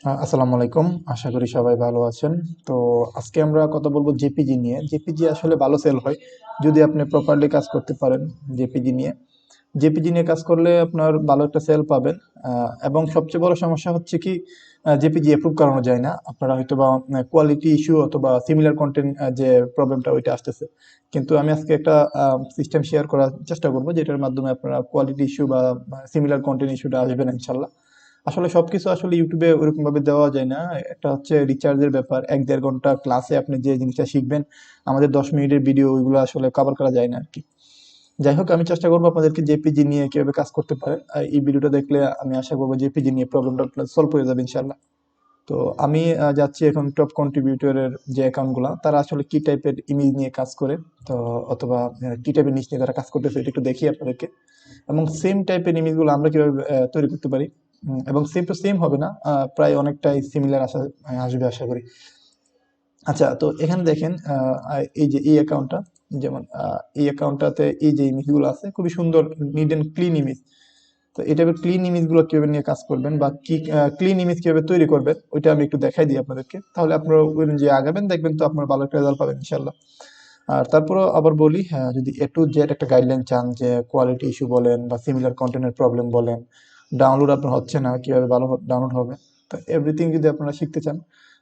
আসসালামু আলাইকুম। আশা করি সবাই ভালো আছেন। তো আজকে আমরা কথা বলবো জেপিজি নিয়ে। জেপিজি আসলে ভালো সেল হয় যদি আপনি প্রপারলি কাজ করতে পারেন জেপিজি নিয়ে। জেপিজি নিয়ে কাজ করলে আপনার ভালো একটা সেল পাবেন। এবং সবচেয়ে বড় সমস্যা হচ্ছে কি, জেপিজি এপ্রুভ করানো যায় না। আপনারা হয়তোবা কোয়ালিটি ইস্যু অথবা সিমিলার কনটেন্ট যে প্রবলেমটা ওইটা আসতেছে। কিন্তু আমি আজকে একটা সিস্টেম শেয়ার করার চেষ্টা করব যেটার মাধ্যমে আপনারা কোয়ালিটি ইস্যু বা সিমিলার কনটেন্ট ইস্যুটা আসবে না ইনশাল্লাহ। আসলে সবকিছু আসলে ইউটিউবে ওরকম ভাবে দেওয়া যায় না। একটা হচ্ছে রিচার্জের ব্যাপার, 1-1.5 ঘন্টা ক্লাসে আপনি যে জিনিসটা শিখবেন, আমাদের 10 মিনিটের ভিডিও ওইগুলো আসলে কভার করা যায় না আর কি। যাই হোক, আমি চেষ্টা করবো আপনাদেরকে জেপিজি নিয়ে কিভাবে কাজ করতে পারে। এই ভিডিওটা দেখলে আমি আশা করবো জেপিজি নিয়ে প্রবলেমটা সলভ হয়ে যাবে ইনশাল্লাহ। তো আমি যাচ্ছি এখন টপ কন্ট্রিবিউটরের যে অ্যাকাউন্ট গুলা, তারা আসলে কি টাইপের ইমেজ নিয়ে কাজ করে, তো অথবা কি টাইপের নিচ নিয়ে তারা কাজ করতেছে এটা একটু দেখি আপনাদেরকে। এবং সেম টাইপের ইমেজ গুলো আমরা কিভাবে তৈরি করতে পারি। এবং সেম টু সেম হবে না, প্রায় অনেকটাই সিমিলার আসবে আশা করি। আচ্ছা, তো এখানে দেখেন, এই যে এই অ্যাকাউন্টটা, যেমন এই অ্যাকাউন্টটাতে এই যে ইমেজগুলো আছে খুবই সুন্দর, নিট এন্ড ক্লিন ইমেজ। তো এই টাইপের ক্লিন ইমেজগুলো কিভাবে নিয়ে কাজ করবেন বা কি ক্লিন ইমেজ কিভাবে তৈরি করবেন ওইটা আমি একটু দেখাই দিই আপনাদেরকে, তাহলে আপনারা ওই অনুযায়ী আগাবেন, দেখবেন তো আপনার ভালো একটা রেজাল্ট পাবেন ইনশাল্লাহ। আর তারপরেও আবার বলি, হ্যাঁ, যদি এ টু জেড একটা গাইডলাইন চান, যে কোয়ালিটি ইস্যু বলেন বা সিমিলার কন্টেন্টের প্রবলেম বলেন, ডাউনলোড আপনার হচ্ছে না, কিভাবে ভালো ডাউনলোড হবে, তো এভরিথিং যদি আপনারা শিখতে চান,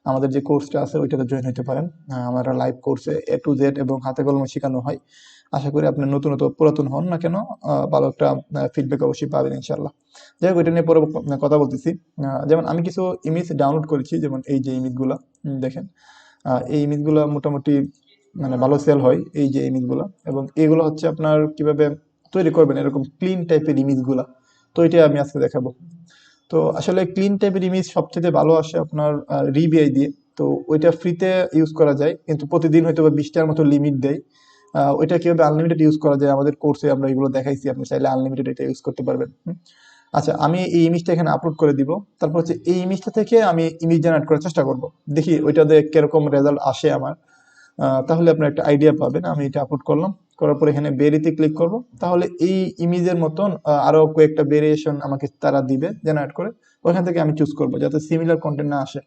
আমাদের যে কোর্সটা আছে ওইটাতে জয়েন হতে পারেন। আমরা লাইভ কোর্সে এ টু জেড এবং হাতে কলমে শেখানো হয়। আশা করি আপনি নতুন পুরাতন হন না কেন, ভালো একটা ফিডব্যাক অবশ্যই পাবেন ইনশাল্লাহ। যাই হোক, এটা নিয়ে পরে কথা বলতেছি। যেমন আমি কিছু ইমেজ ডাউনলোড করেছি, যেমন এই যে ইমেজগুলা দেখেন। এই ইমেজগুলো মোটামুটি মানে ভালো সেল হয়, এই যে ইমেজগুলো। এবং এগুলো হচ্ছে আপনার কিভাবে তৈরি করবেন এরকম ক্লিন টাইপের ইমেজগুলা, তো এটা আমি আজকে দেখাবো। তো আসলে ক্লিন টাইপের ইমেজ সবচেয়ে ভালো আসে আপনার রিবিআই দিয়ে। তো ওইটা ফ্রিতে ইউজ করা যায়, কিন্তু প্রতিদিন হয়তো বা 20টার মতো লিমিট দেয়। ওইটা কিভাবে আনলিমিটেড ইউজ করা যায় আমাদের কোর্সে আমরা এগুলো দেখাইছি, আপনি চাইলে আনলিমিটেড এটা ইউজ করতে পারবেন। আচ্ছা, আমি এই ইমেজটা এখানে আপলোড করে দিব। তারপর হচ্ছে এই ইমেজটা থেকে আমি ইমেজ জেনারেট করার চেষ্টা করব, দেখি ওইটাতে কিরকম রেজাল্ট আসে আমার। তাহলে আপনার একটা আইডিয়া পাবেন। আমি এটা আপলোড করলাম, করার পর এখানে বেরিতে ক্লিক করব, তাহলে এই ইমেজের মতন আরো কয়েকটা ভেরিয়েশন আমাকে তারা দিবে জেনারেট করে। ওইখান থেকে আমি চুজ করব যাতে সিমিলার কন্টেন্ট না আসে।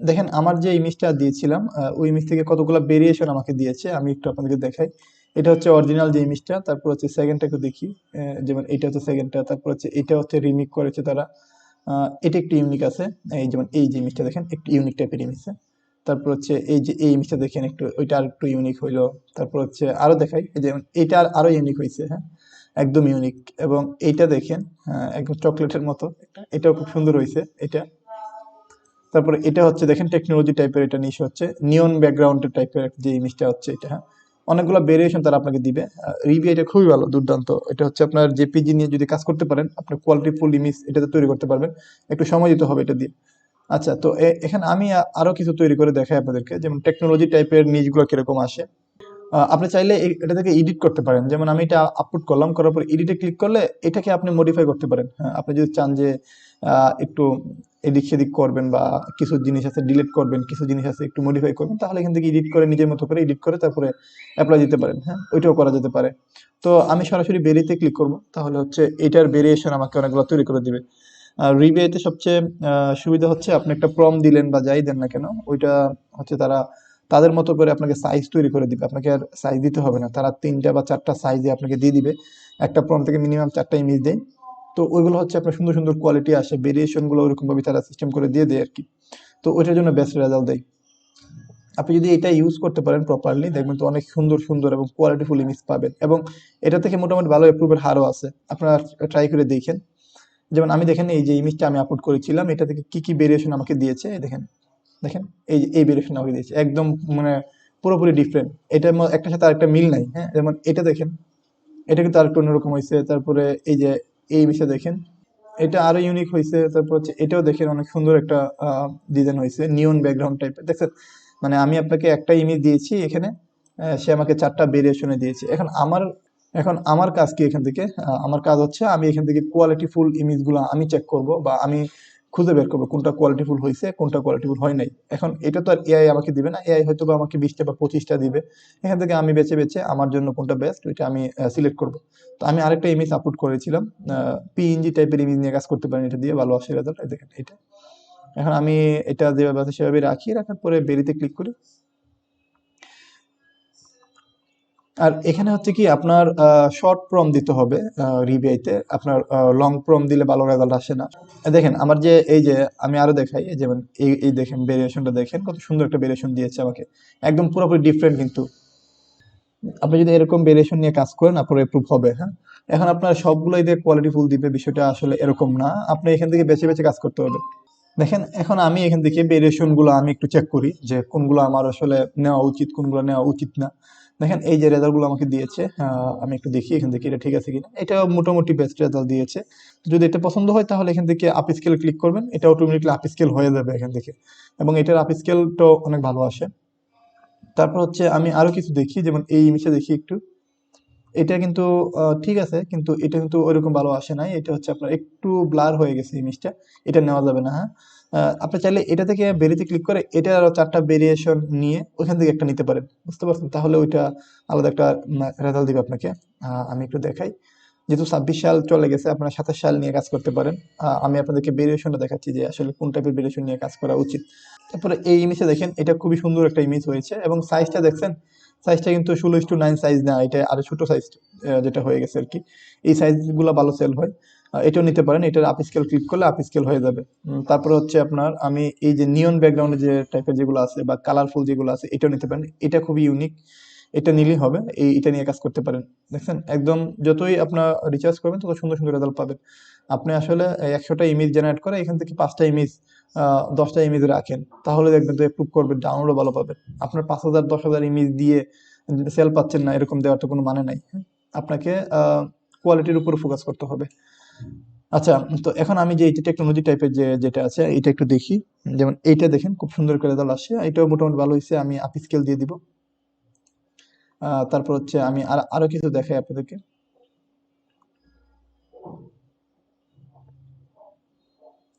দেখেন, আমার যে ইমেজটা দিয়েছিলাম, ওই ইমেজ থেকে কতগুলো ভেরিয়েশন আমাকে দিয়েছে, আমি একটু আপনাদেরকে দেখাই। এটা হচ্ছে অরিজিনাল যে ইমেজটা, তারপর হচ্ছে সেকেন্ডটা একটু দেখি। যেমন এটা হচ্ছে সেকেন্ডটা, তারপর হচ্ছে এটা হচ্ছে রিমিক করেছে তারা। এটা একটু ইউনিক আছে। এই যেমন এই যে ইমেজটা দেখেন, একটু ইউনিক টাইপের ইমেজ। তারপর হচ্ছে এই যে এই ইমেজটা দেখেন, একটু ওইটা আর একটু ইউনিক হইলো। তারপর হচ্ছে আরো দেখাই, এই যেমন এটা আরো ইউনিক হয়েছে, হ্যাঁ, একদম ইউনিক। এবং এইটা দেখেন, একদম চকলেটের মতো, এটাও খুব সুন্দর হয়েছে এটা। তারপরে এটা হচ্ছে দেখেন টেকনোলজি টাইপের, এটা নিশ হচ্ছে নিয়ন ব্যাকগ্রাউন্ডের টাইপের যে ইমেজটা হচ্ছে এটা, হ্যাঁ। অনেকগুলো ভেরিয়েশন তারা আপনাকে দিবে। রিভি এটা খুবই ভালো, দুর্দান্ত। এটা হচ্ছে আপনার জেপিজি নিয়ে যদি কাজ করতে পারেন, আপনি কোয়ালিটি ফুল ইমেজ এটাতে তৈরি করতে পারবেন। একটু সময় দিতে হবে এটা দিয়ে। আচ্ছা, তো এখানে আমি আরো কিছু তৈরি করে দেখাই আপনাদেরকে, যেমন টেকনোলজি টাইপের নিউজগুলো কিরকম আসে। আপনি চাইলে এটা থেকে এডিট করতে পারেন, যেমন আমি এটা আপলোড করলাম, করার পর এডিটে ক্লিক করলে এটাকে আপনি মডিফাই করতে পারেন। হ্যাঁ, আপনি যদি চান যে একটু এদিক সেদিক করবেন বা কিছু জিনিস আছে ডিলিট করবেন, কিছু জিনিস আছে একটু মডিফাই করবেন, তাহলে এখান থেকে এডিট করে নিজের মতো করে এডিট করে তারপরে অ্যাপ্লাই দিতে পারেন। হ্যাঁ, ওইটাও করা যেতে পারে। তো আমি সরাসরি বেরিতে ক্লিক করব, তাহলে হচ্ছে এটার ভেরিয়েশন আমাকে অনেকগুলো তৈরি করে দিবে। রিভিআইতে সবচেয়ে সুবিধা হচ্ছে আপনি একটা প্রম দিলেন বা যাই দেন না কেন, ওইটা হচ্ছে তারা তাদের মতো করে আপনাকে সাইজ তৈরি করে দিবে, আপনাকে আর সাইজ দিতে হবে না, তারা 3টা বা 4টা সাইজে আপনাকে দিয়ে দিবে। একটা প্রম থেকে মিনিমাম 4টা ইমেজ দেয়। তো ওইগুলো হচ্ছে আপনার সুন্দর সুন্দর কোয়ালিটি আসে, ভেরিয়েশন গুলো ওরকম ভাবে তারা সিস্টেম করে দিয়ে দেয় আর কি। তো ওইটার জন্য বেস্ট রেজাল্ট দেয়। আপনি যদি এটা ইউজ করতে পারেন প্রপারলি, দেখবেন তো অনেক সুন্দর সুন্দর এবং কোয়ালিটিফুল ইমেজ পাবেন। এবং এটা থেকে মোটামুটি ভালো অ্যাপ্রুভের হারও আছে, আপনারা ট্রাই করে দেখেন। যেমন আমি দেখেন এই যে ইমেজটা আমি আপলোড করেছিলাম, এটা থেকে কি কি ভেরিয়েশন আমাকে দিয়েছে, এই দেখেন। দেখেন, এই যে এই ভেরিয়েশন আমাকে দিয়েছে একদম, মানে পুরোপুরি ডিফারেন্ট। এটার একটার সাথে আরেকটা মিল নাই, হ্যাঁ। যেমন এটা দেখেন, এটা কিন্তু আরেকটু অন্যরকম হয়েছে। তারপরে এই যে এই বিষয় দেখেন, এটা আরো ইউনিক হয়েছে। তারপর হচ্ছে এটাও দেখেন অনেক সুন্দর একটা ডিজাইন হয়েছে, নিয়ন ব্যাকগ্রাউন্ড টাইপের, দেখছেন। মানে আমি আপনাকে একটা ইমেজ দিয়েছি এখানে, সে আমাকে 4টা ভেরিয়েশনে দিয়েছে। এখন আমার কাজ কি এখান থেকে, আমার কাজ হচ্ছে আমি এখান থেকে কোয়ালিটিফুল ইমেজ গুলো আমি চেক করব বা আমি খুঁজে বের করবো কোনটা কোয়ালিটিফুল হয়েছে কোনটা কোয়ালিটিফুল হয় নাই। এখন এটা তো আর এআই আমাকে দিবে না, এআই হয়তো বা আমাকে 20টা বা 25টা দিবে। এখান থেকে আমি বেছে বেছে আমার জন্য কোনটা বেস্ট ওইটা আমি সিলেক্ট করব। তো আমি আরেকটা ইমেজ আপলোড করেছিলাম, পিএনজি টাইপের ইমেজ নিয়ে কাজ করতে পারেন, এটা দিয়ে ভালো আসে রেজাল্ট। দেখেন এটা, এখন আমি এটা যেভাবে আছে সেভাবে রাখি, রাখার পরে বেরিতে ক্লিক করি। আর এখানে হচ্ছে কি আপনার শর্ট প্রম দিতে হবে রিভিআইতে, আপনার লং প্রম দিলে ভালো রেজাল্ট আসে না। দেখেন আমার যে এই যে আমি আরো দেখাই, এই যেমন এই দেখেন ভেরিয়েশনটা দেখেন, কত সুন্দর একটা ভেরিয়েশন দিয়েছে আমাকে, একদম পুরোপুরি ডিফারেন্ট কিন্তু। আপনি যদি এরকম ভেরিয়েশন নিয়ে কাজ করেন আপনার এপ্রুভ হবে, হ্যাঁ। এখন আপনার সবগুলোই দিয়ে কোয়ালিটি ফুল দিবে, বিষয়টা আসলে এরকম না, আপনি এখান থেকে বেছে বেছে কাজ করতে হবে। দেখেন এখন আমি এখান থেকে ভেরিয়েশন গুলো আমি একটু চেক করি যে কোনগুলো আমার আসলে নেওয়া উচিত, কোনগুলো নেওয়া উচিত না। দেখেন এই যে রেজাল্ট গুলো আমাকে দিয়েছে, আমি একটু দেখি এখান থেকে এটা ঠিক আছে কিনা। এটা মোটামুটি বেস্ট রেজাল্ট দিয়েছে। যদি এটা পছন্দ হয় তাহলে এখান থেকে আপ স্কেল ক্লিক করবেন, এটা অটোমেটিকলি আপ স্কেল হয়ে যাবে এখান থেকে, এবং এটার আপ স্কেলটাও অনেক ভালো আসে। তারপর হচ্ছে আমি আরো কিছু দেখি, যেমন এই ইমেজে দেখি একটু, এটা কিন্তু ঠিক আছে, কিন্তু এটা কিন্তু ওইরকম ভালো আসে নাই, এটা হচ্ছে আপনার একটু ব্লার হয়ে গেছে ইমেজটা, এটা নেওয়া যাবে না, হ্যাঁ। আপনি চাইলে এটা থেকে বেরিতে ক্লিক করে এটা আরো 4টা ভেরিয়েশন নিয়ে ওইখান থেকে একটা নিতে পারেন, বুঝতে পারছেন, তাহলে ওইটা আলাদা একটা রেজাল্ট দিবে আপনাকে। আমি একটু দেখাই, যেহেতু 26 সাল চলে গেছে, আপনারা 27 সাল নিয়ে কাজ করতে পারেন। আমি আপনাদেরকে ভেরিয়েশনটা দেখাচ্ছি যে আসলে কোন টাইপের ভেরিয়েশন নিয়ে কাজ করা উচিত। তারপরে এই ইমেজে দেখেন, এটা খুবই সুন্দর একটা ইমেজ হয়েছে, এবং সাইজটা দেখছেন, সাইজটা কিন্তু 16:9 সাইজ না, এটা আরো ছোট সাইজ যেটা হয়ে গেছে আর কি। এই সাইজগুলো ভালো সেল হয়, এটাও নিতে পারেন, এটার আপ স্কেল ক্লিক করলে আপ স্কেল হয়ে যাবে। তারপরে হচ্ছে আপনার আমি এই যে নিয়ন ব্যাকগ্রাউন্ডে যে টাইপের যেগুলো আছে বা কালারফুল যেগুলো আছে এটাও নিতে পারেন, এটা খুবই ইউনিক, এটা নিলেই হবে, এটা নিয়ে কাজ করতে পারেন। দেখছেন একদম যতই আপনার রিচার্জ করবেন তত সুন্দর সুন্দর রেজাল্ট পাবেন। আপনি আসলে 100টা ইমেজ জেনারেট করে এখান থেকে 5টা ইমেজ 10টা ইমেজ রাখেন, তাহলে দেখবেন তো অ্যাপ্রুভ করবে, ডাউনলোডও ভালো পাবেন। আপনার 5,000 10,000 ইমেজ দিয়ে সেল পাচ্ছেন না, এরকম দেওয়ার তো কোনো মানে নাই, হ্যাঁ? আপনাকে কোয়ালিটির উপর ফোকাস করতে হবে। আচ্ছা, তো এখন আমি যে এইটা টেকনোলজি টাইপের যেটা আছে এটা একটু দেখি, যেমন এইটা দেখেন খুব সুন্দর করে রেজাল্ট আসে, এটাও মোটামুটি ভালো হয়েছে, আমি আপ স্কেল দিয়ে দিব। তারপর হচ্ছে আমি আরো কিছু দেখাই আপনাদেরকে,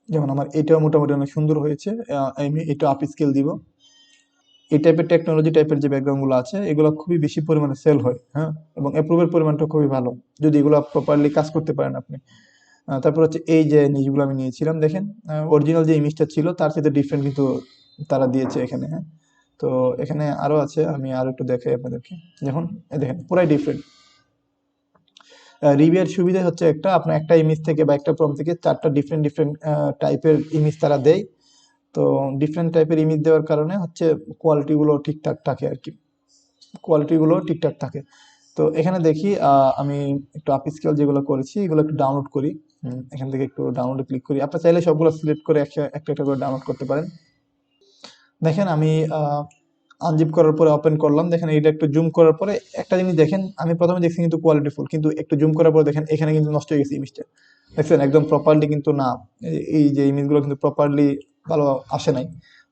যেমন আমার এটাও মোটামুটি অনেক সুন্দর হয়েছে, আমি এটা আপ স্কেল দিব। এই টাইপের টেকনোলজি টাইপের যে ব্যাকগ্রাউন্ড গুলো আছে এগুলো খুবই বেশি পরিমাণে সেল হয়, হ্যাঁ, এবং অ্যাপ্রুভের পরিমাণটা খুবই ভালো যদি এগুলো প্রপারলি কাজ করতে পারেন আপনি। তারপর হচ্ছে এই যে নিচগুলো আমি নিয়েছিলাম, দেখেন অরিজিনাল যে ইমেজটা ছিল তার সাথে ডিফারেন্ট কিন্তু তারা দিয়েছে এখানে, হ্যাঁ। তো এখানে আরো আছে, আমি আরো একটু দেখাই আপনাদেরকে, দেখুন দেখেন পুরাই ডিফারেন্ট। রিভিউয়ের সুবিধা হচ্ছে একটা, আপনার একটা ইমেজ থেকে বা একটা প্রম্পট থেকে 4টা ডিফারেন্ট ডিফারেন্ট টাইপের ইমেজ তারা দেয়। তো ডিফারেন্ট টাইপের ইমেজ দেওয়ার কারণে হচ্ছে কোয়ালিটি গুলো ঠিকঠাক থাকে আর কি, কোয়ালিটি গুলো ঠিকঠাক থাকে। তো এখানে দেখি আমি একটু আপ স্কেল যেগুলো করেছি এগুলো একটু ডাউনলোড করি। এখান থেকে একটু ডাউনলোডে ক্লিক করি, আপনার চাইলে সবগুলো সিলেক্ট করে একটা একটা একটা করে ডাউনলোড করতে পারেন। দেখেন আমি আনজিপ করার পরে ওপেন করলাম, দেখেন এটা একটু জুম করার পরে একটা জিনিস দেখেন, আমি প্রথমে দেখছি কিন্তু কোয়ালিটি ফুল, কিন্তু একটু জুম করার পরে দেখেন এখানে কিন্তু নষ্ট হয়ে গেছে ইমেজটা, দেখছেন একদম প্রপারলি কিন্তু না, এই যে ইমেজগুলো কিন্তু প্রপারলি ভালো আসে নাই।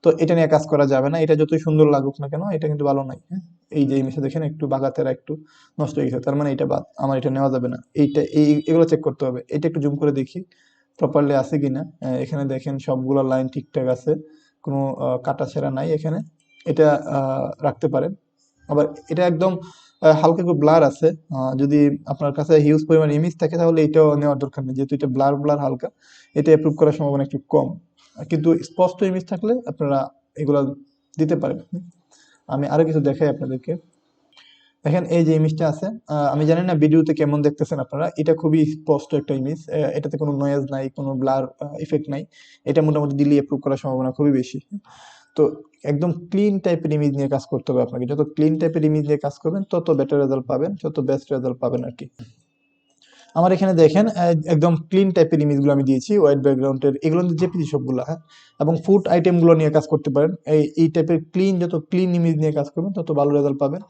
তো এটা নিয়ে কাজ করা যাবে না, এটা যতই সুন্দর লাগুক না কেন এটা কিন্তু ভালো নাই, হ্যাঁ। এই যে ইমেজটা দেখেন একটু বাগাতেরা একটু নষ্ট হয়ে গেছে, তার মানে এটা বাদ, আমার এটা নেওয়া যাবে না, এগুলো চেক করতে হবে। এটা একটু জুম করে দেখি প্রপারলি আছে কিনা, এখানে দেখেন সবগুলো লাইন ঠিকঠাক আছে, কোনো কাটা ছেঁড়া নাই এখানে, এটা রাখতে পারেন। আবার এটা একদম হালকা একটু ব্লার আছে, যদি আপনার কাছে হিউজ পরিমাণ ইমেজ থাকে তাহলে এটাও নেওয়ার দরকার নেই, যেহেতু এটা ব্লার ব্লার হালকা, এটা অ্যাপ্রুভ করার সম্ভাবনা একটু কম। কিন্তু স্পষ্ট ইমেজ থাকলে আপনারা এগুলা দিতে পারেন। আমি আরো কিছু দেখাই আপনাদেরকে, দেখেন এই যে ইমেজটা আছে, আমি জানি না ভিডিওতে কেমন দেখতেছেন আপনারা, এটা খুবই স্পষ্ট একটা ইমেজ, এটাতে কোনো নয়েজ নাই, কোনো ব্লার ইফেক্ট নাই, এটা মোটামুটি দিল্লি অ্যাপ্রুভ করার সম্ভাবনা খুবই বেশি। তো একদম ক্লিন টাইপের ইমেজ নিয়ে কাজ করতে হবে আপনাকে, যত ক্লিন টাইপের ইমেজ নিয়ে কাজ করবেন তত বেটার রেজাল্ট পাবেন, তত বেস্ট রেজাল্ট পাবেন আর কি। আমার এখানে দেখেন একদম ক্লিন টাইপের ইমেজগুলো আমি দিয়েছি, হোয়াইট ব্যাকগ্রাউন্ডের, এগুলো কিন্তু জেপিজি সবগুলো, হ্যাঁ। এবং ফুড আইটেমগুলো নিয়ে কাজ করতে পারেন, এই টাইপের ক্লিন, যত ক্লিন ইমেজ নিয়ে কাজ করবেন তত ভালো রেজাল্ট পাবেন।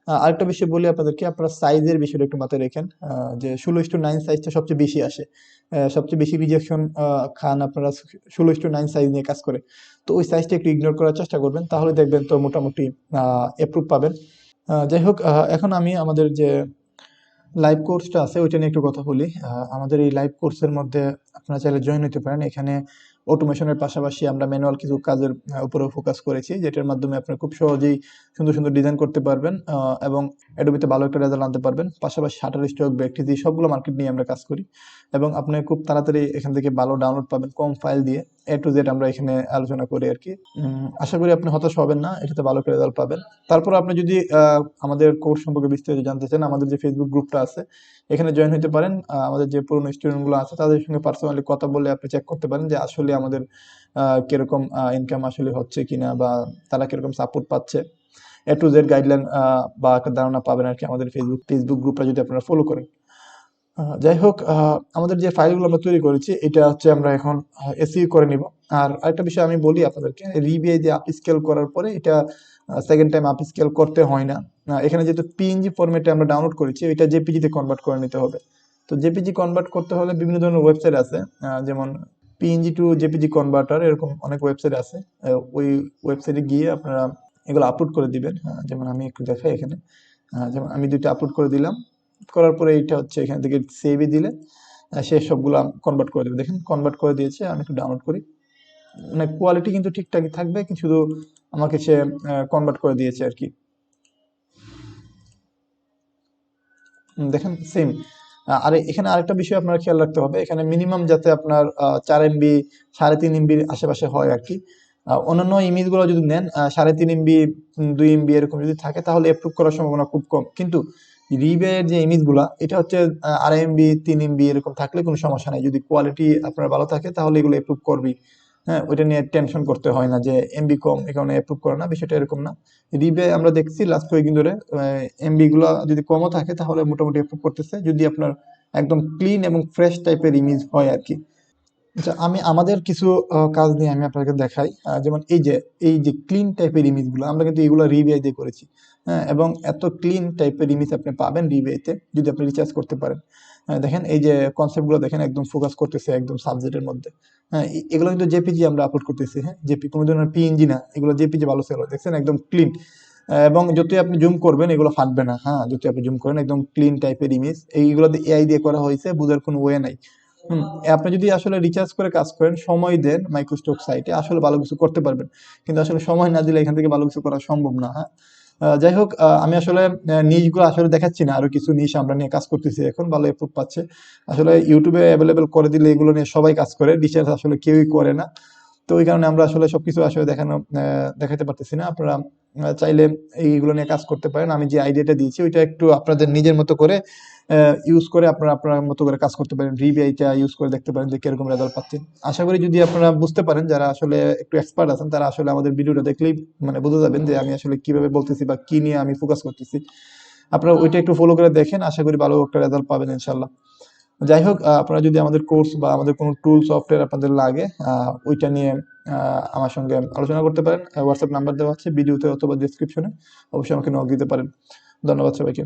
আরেকটা বিষয় বলি আপনাদেরকে, আপনারা সাইজের বিষয়টা একটু মাথায় রাখেন, যে 16:9 সাইজটা সবচেয়ে বেশি আসে, সবচেয়ে বেশি রিজেকশন খান আপনারা 16:9 সাইজ নিয়ে কাজ করে। তো ওই সাইজটা একটু ইগনোর করার চেষ্টা করবেন, তাহলে দেখবেন তো মোটামুটি অ্যাপ্রুভ পাবেন। যাই হোক, এখন আমি আমাদের যে লাইভ কোর্সটা আছে ওইটা নিয়ে একটু কথা বলি। আমাদের এই লাইভ কোর্সের মধ্যে আপনারা চাইলে জয়েন হতে পারেন, এখানে অটোমেশনের পাশাপাশি আমরা ম্যানুয়াল কিছু কাজের উপরেও ফোকাস করেছি, যেটার মাধ্যমে আপনি খুব সহজেই সুন্দর সুন্দর ডিজাইন করতে পারবেন এবং অ্যাডোবিতে ভালো একটা রেজাল্ট আনতে পারবেন। পাশাপাশি শাটারস্টক, ব্যাকটিজি সবগুলো মার্কেট নিয়ে আমরা কাজ করি এবং আপনি খুব তাড়াতাড়ি এখান থেকে ভালো ডাউনলোড পাবেন কম ফাইল দিয়ে। A to Z আমরা এখানে আলোচনা করি আর কি। আশা করি আপনি হতাশ হবেন না, এটাতে ভালো একটা রেজাল্ট পাবেন। তারপর আপনি যদি আমাদের কোর্স সম্পর্কে বিস্তারিত জানতে চান, আমাদের যে ফেসবুক গ্রুপটা আছে এখানে জয়েন হতে পারেন। আমাদের যে পুরনো স্টুডেন্টগুলো আছে তাদের সঙ্গে পার্সোনালি কথা বলে আপনি চেক করতে পারেন যে আসলে আমাদের কিরকম ইনকাম আসলে হচ্ছে কিনা বা তারা কিরকম সাপোর্ট পাচ্ছে। A to Z গাইডলাইন বা একটা ধারণা পাবেন আর কি আমাদের ফেসবুক গ্রুপটা যদি আপনারা ফলো করেন। যাই হোক, আমাদের যে ফাইলগুলো আমরা তৈরি করেছি এটা হচ্ছে আমরা এখন এসইও করে নিব। আর আরেকটা বিষয় আমি বলি আপনাদেরকে, রিবিআই দিয়ে আপ স্কেল করার পরে এটা সেকেন্ড টাইম আপ স্কেল করতে হয় না। এখানে যেহেতু পিএনজি ফরম্যাটে আমরা ডাউনলোড করেছি, এটা জেপিজিতে কনভার্ট করে নিতে হবে। তো জেপিজি কনভার্ট করতে হলে বিভিন্ন ধরনের ওয়েবসাইট আছে, যেমন পিএনজি টু জেপিজি কনভার্টার, এরকম অনেক ওয়েবসাইট আছে। ওই ওয়েবসাইটে গিয়ে আপনারা এগুলো আপলোড করে দিবেন। যেমন আমি একটু দেখাই এখানে, যেমন আমি দুইটা আপলোড করে দিলাম, করার পরে এইটা হচ্ছে এখান থেকে সেভে দিলে সে সবগুলো কনভার্ট করে দেবে। দেখেন কনভার্ট করে দিয়েছে। আমি একটু ডাউনলোড করি, মানে কোয়ালিটি কিন্তু ঠিকঠাকই থাকবে, কিন্তু শুধু আমাকে সে কনভার্ট করে দিয়েছে আর কি। দেখেন সেম। আর এখানে আরেকটা বিষয় আপনার খেয়াল রাখতে হবে, এখানে মিনিমাম যাতে আপনার 4 MB 3.5 MBর আশেপাশে হয় আর কি। অন্যান্য ইমেজগুলো যদি নেন 3.5 MB 2 MB এরকম যদি থাকে তাহলে অ্যাপ্রুভ করার সম্ভাবনা খুব কম। কিন্তু রিবের যে ইমেজগুলা এটা হচ্ছে 2.5 MB 3 MB এরকম থাকলে কোনো সমস্যা নাই। যদি কোয়ালিটি আপনার ভালো থাকে তাহলে এগুলো অ্যাপ্রুভ করবেই। হ্যাঁ, ওইটা নিয়ে টেনশন করতে হয় না যে এমবি কম এ কারণে অ্যাপ্রুভ করে না, বিষয়টা এরকম না। রিবে আমরা দেখছি লাস্ট কয়েকদিন ধরে এমবি গুলো যদি কমও থাকে তাহলে মোটামুটি অ্যাপ্রুভ করতেছে, যদি আপনার একদম ক্লিন এবং ফ্রেশ টাইপের ইমেজ হয় আর কি। আচ্ছা, আমি আমাদের কিছু কাজ নিয়ে আমি আপনাকে দেখাই। যেমন এই যে ক্লিন টাইপের ইমেজগুলো আমরা কিন্তু এগুলো রিবিআই দিয়ে করেছি। হ্যাঁ, এবং এত ক্লিন টাইপের ইমেজ আপনি পাবেন রিবিআইতে যদি আপনি রিচার্জ করতে পারেন। দেখেন এই যে কনসেপ্টগুলো দেখেন একদম ফোকাস করতেছে একদম সাবজেক্টের মধ্যে। হ্যাঁ, এগুলো কিন্তু জেপিজি আমরা আপলোড করতেছি। হ্যাঁ, জেপি কোনো ধরনের পিএনজি না, এগুলো জেপিজি ভালো সেল হয়। দেখছেন একদম ক্লিন, এবং যতই আপনি জুম করবেন এগুলো ফাটবে না। হ্যাঁ, যতই আপনি জুম করেন একদম ক্লিন টাইপের ইমেজ। এইগুলো এআই দিয়ে করা হয়েছে, বোঝার কোনো ওয়ে নাই। আপনি যদি আসলে রিচার্জ করে কাজ করেন, সময় দেন মাইক্রোস্টক সাইটে, আসলে ভালো কিছু করতে পারবেন। কিন্তু আসলে সময় না দিলে এখান থেকে ভালো কিছু করা সম্ভব না। হ্যাঁ, যাই হোক, আমি আসলে নিশগুলো আসলে দেখাচ্ছি না, আরো কিছু নিশ আমরা নিয়ে কাজ করতেছি এখন, ভালো অ্যাপ্রুভ পাচ্ছে। আসলে ইউটিউবে অ্যাভেলেবেল করে দিলে এগুলো নিয়ে সবাই কাজ করে, রিচার্জ আসলে কেউই করে না। তো ওই কারণে আমরা আসলে সবকিছু আসলে দেখাতে পারতেছি না। আপনারা চাইলে এইগুলো নিয়ে কাজ করতে পারেন। আমি যে আইডিয়াটা দিয়েছি ওইটা একটু আপনাদের নিজের মতো করে ইউজ করে আপনারা আপনার মতো করে কাজ করতে পারেন। রিবিআইটা ইউজ করে দেখতে পারেন যে কিরকম রেজাল্ট পাচ্ছেন। আশা করি যদি আপনারা বুঝতে পারেন, যারা আসলে একটু এক্সপার্ট আছেন তারা আসলে আমাদের ভিডিওটা দেখলেই মানে বুঝে যাবেন যে আমি আসলে কিভাবে বলতেছি বা কি নিয়ে আমি ফোকাস করতেছি। আপনারা ওইটা একটু ফলো করে দেখেন, আশা করি ভালো একটা রেজাল্ট পাবেন ইনশাল্লাহ। যাই হোক, আপনারা যদি আমাদের কোর্স বা আমাদের কোনো টুল সফটওয়্যার আপনাদের লাগে, ওইটা নিয়ে আমার সঙ্গে আলোচনা করতে পারেন। হোয়াটসঅ্যাপ নাম্বার দেওয়া আছে ভিডিওতে অথবা ডেসক্রিপশনে, অবশ্যই আমাকে নক দিতে পারেন। ধন্যবাদ সবাইকে।